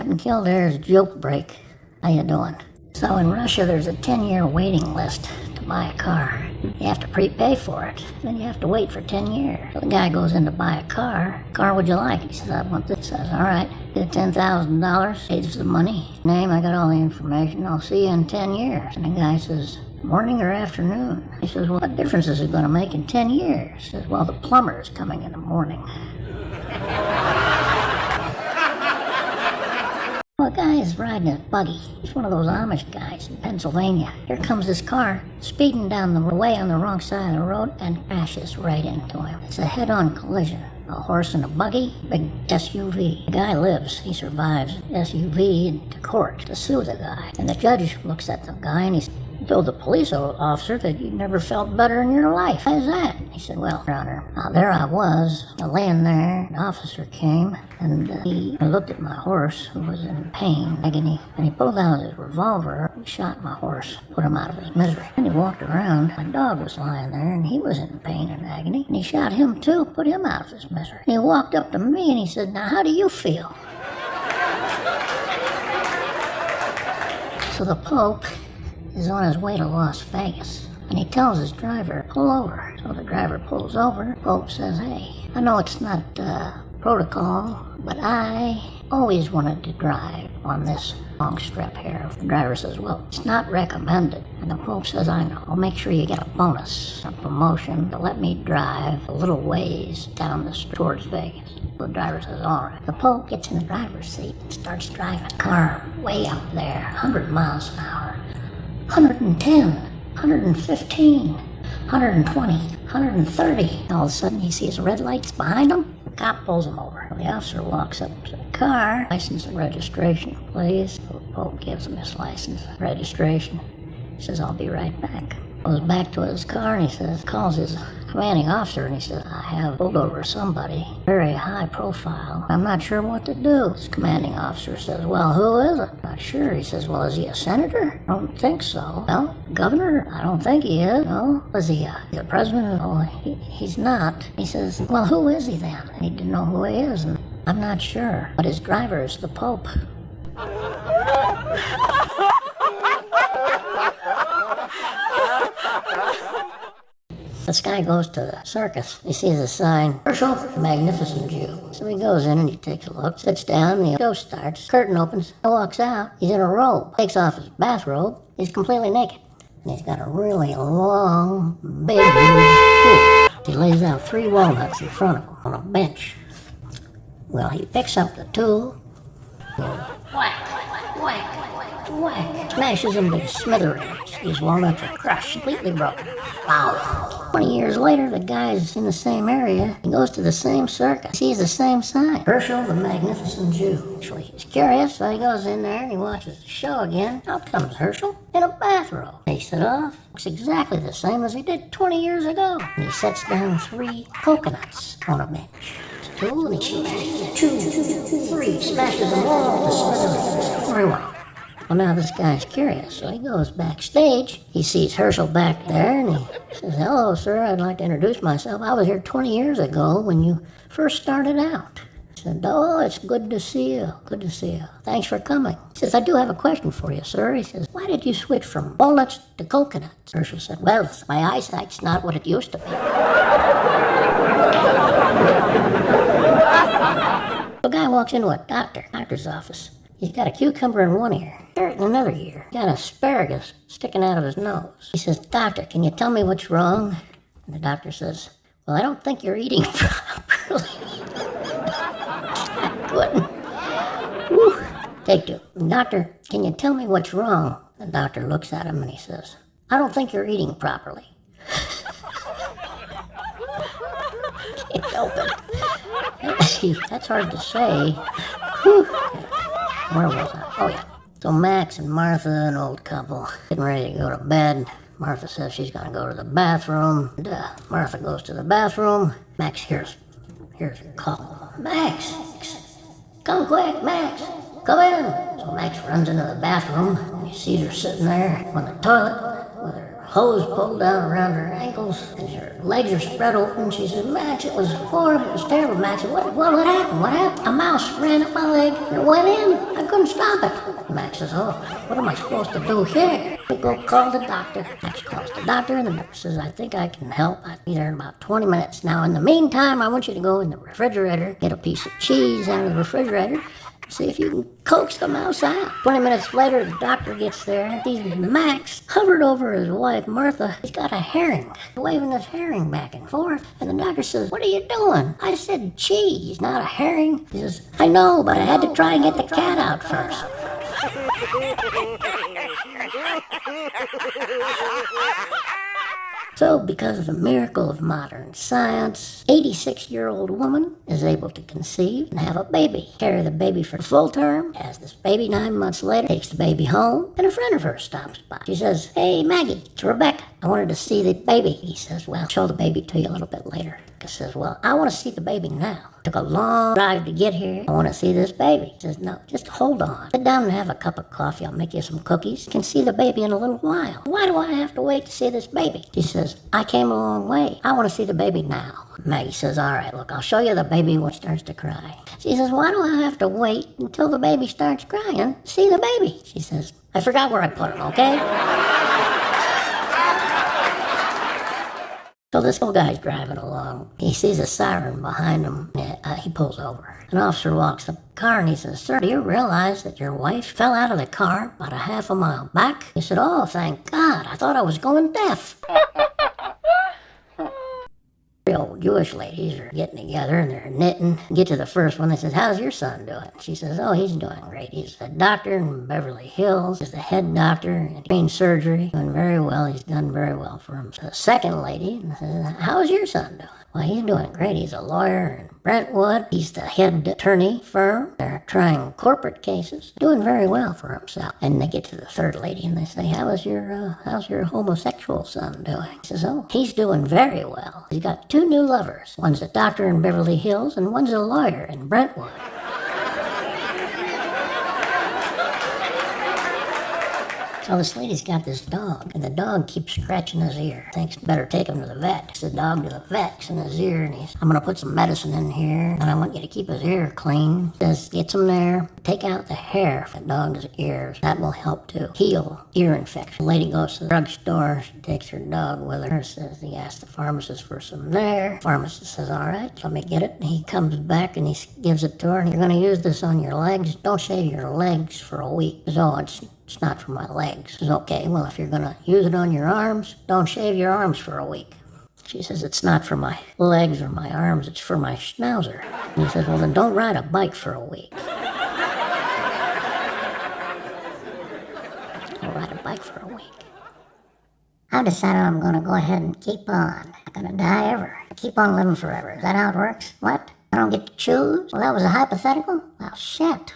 Captain Kildare's joke break. How you doing? So in Russia, there's a 10-year waiting list to buy a car. You have to prepay for it. Then you have to wait for 10 years. So the guy goes in to buy a car. Car would you like? He says, I want this. Says, all right, get $10,000. Pays the money. Name, I got all the information. I'll see you in 10 years. And the guy says, morning or afternoon? He says, well, what difference is it going to make in 10 years? He says, well, the plumber is coming in the morning. Well, a guy is riding his buggy. He's one of those Amish guys in Pennsylvania. Here comes this car, speeding down the way on the wrong side of the road and crashes right into him. It's a head-on collision. A horse and a buggy, big SUV. The guy lives. He survives. SUV to court to sue the guy. And the judge looks at the guy and he told the police officer that you never felt better in your life. Why is that? He said, well, Your Honor, there I was, laying there. An officer came, and he looked at my horse, who was in pain, agony, and he pulled out his revolver, and shot my horse, put him out of his misery. And he walked around. My dog was lying there, and he was in pain and agony, and he shot him too, put him out of his misery. And he walked up to me, and he said, now, how do you feel? So the Pope is on his way to Las Vegas, and he tells his driver, pull over. So the driver pulls over. Pope says, hey, I know it's not protocol, but I always wanted to drive on this long strip here. The driver says, well, it's not recommended. And the Pope says, I know, I'll make sure you get a bonus, a promotion to let me drive a little ways down the street towards Vegas. The driver says, all right. The Pope gets in the driver's seat and starts driving the car way up there, 100 miles an hour. 110, 115, 120, 130. All of a sudden he sees red lights behind him. The cop pulls him over. The officer walks up to the car. License and registration, please. The Pope gives him his license and registration. He says, I'll be right back. Goes back to his car and he says, calls his commanding officer and he says, I have pulled over somebody, very high profile. I'm not sure what to do. His commanding officer says, well, who is it? Not sure. He says, well, is he a senator? I don't think so. Well, governor? I don't think he is. No. Is he the president? Oh, he's not. He says, well, who is he then? I need to know who he is. And I'm not sure. But his driver is the Pope. This guy goes to the circus. He sees a sign, Herschel, the Magnificent Jew. So he goes in and he takes a look, sits down, the show starts, curtain opens, he walks out, he's in a robe, takes off his bathrobe, he's completely naked. And he's got a really long, big, huge tool. He lays out 3 walnuts in front of him on a bench. Well, he picks up the tool, goes whack, whack, whack, smashes them to smithereens. These walnuts are crushed, completely broken. Wow. 20 years later, the guy's in the same area. He goes to the same circus. Sees the same sign. Herschel, the Magnificent Jew. Actually, he's curious, so he goes in there and he watches the show again. Out comes Herschel in a bathrobe. Takes it off. Looks exactly the same as he did 20 years ago. And he sets down 3 coconuts on a bench. Two, and he smashes 3, smashes them all to smithereens. Everyone. Well, now this guy's curious, so he goes backstage. He sees Herschel back there, and he says, hello, sir, I'd like to introduce myself. I was here 20 years ago when you first started out. He said, oh, it's good to see you. Good to see you. Thanks for coming. He says, I do have a question for you, sir. He says, why did you switch from walnuts to coconuts? Herschel said, well, my eyesight's not what it used to be. A guy walks into a doctor's office. He's got a cucumber in one ear, carrot in another ear. He's got asparagus sticking out of his nose. He says, doctor, can you tell me what's wrong? And the doctor says, well, I don't think you're eating properly. I couldn't. Whew. Take 2. Doctor, can you tell me what's wrong? The doctor looks at him and he says, I don't think you're eating properly. Can't help it. That's hard to say. Whew. Where was I? Oh, yeah. So Max and Martha, an old couple, getting ready to go to bed. Martha says she's going to go to the bathroom. And, Martha goes to the bathroom. Max hears her call. Max! Come quick, Max! Come in! So Max runs into the bathroom, and he sees her sitting there on the toilet with her hose pulled down around her ankles, and her legs are spread open. She says, Max, it was horrible. It was terrible, Max. What happened? What happened? A mouse ran up my leg and it went in. I couldn't stop it. Max says, oh, what am I supposed to do here? We go call the doctor. Max calls the doctor, and the doctor says, I think I can help. I'll be there in about 20 minutes. Now, in the meantime, I want you to go in the refrigerator, get a piece of cheese out of the refrigerator, see if you can coax the mouse out. 20 minutes later, the doctor gets there, and he's Max hovered over his wife, Martha. He's got a herring, waving his herring back and forth. And the doctor says, what are you doing? I said cheese, not a herring. He says, I know, but I had to try and get the cat out first. So, because of the miracle of modern science, 86-year-old woman is able to conceive and have a baby. Carry the baby for full term, has this baby 9 months later, takes the baby home, and a friend of hers stops by. She says, hey, Maggie, it's Rebecca. I wanted to see the baby. He says, well, I'll show the baby to you a little bit later. Rebecca says, well, I want to see the baby now. Took a long drive to get here. I want to see this baby. He says, no, just hold on. Sit down and have a cup of coffee. I'll make you some cookies. You can see the baby in a little while. Why do I have to wait to see this baby? She says, I came a long way. I want to see the baby now. Maggie says, all right, look, I'll show you the baby when it starts to cry. She says, why do I have to wait until the baby starts crying to see the baby? She says, I forgot where I put him, okay? So this old guy's driving along. He sees a siren behind him. He pulls over. An officer walks up the car and he says, sir, do you realize that your wife fell out of the car about a half a mile back? He said, oh, thank God. I thought I was going deaf. The old Jewish ladies are getting together and they're knitting. Get to the first one. They says, how's your son doing? She says, oh, he's doing great. He's a doctor in Beverly Hills. He's the head doctor in brain surgery. Doing very well. He's done very well for him. So the second lady says, how's your son doing? Well, he's doing great. He's a lawyer in Brentwood. He's the head attorney firm. They're trying corporate cases. Doing very well for himself. And they get to the third lady and they say, how's your homosexual son doing? He says, oh, he's doing very well. He's got 2 new lovers. One's a doctor in Beverly Hills and one's a lawyer in Brentwood. So this lady's got this dog, and the dog keeps scratching his ear. Thinks better take him to the vet. Takes the dog to the vet, in his ear, and I'm gonna put some medicine in here, and I want you to keep his ear clean. Says, gets him there, take out the hair from the dog's ears. That will help to heal ear infection. The lady goes to the drugstore, she takes her dog with her, says, he asks the pharmacist for some there. Pharmacist says, all right, let me get it. And he comes back and he gives it to her, and you're gonna use this on your legs. Don't shave your legs for a week. So it's not for my legs. She says, okay, well, if you're going to use it on your arms, don't shave your arms for a week. She says, it's not for my legs or my arms, it's for my schnauzer. And he says, well, then don't ride a bike for a week. Don't ride a bike for a week. I've decided I'm going to go ahead and keep on. I'm going to die ever. Keep on living forever. Is that how it works? What? I don't get to choose? Well, that was a hypothetical? Well, shit.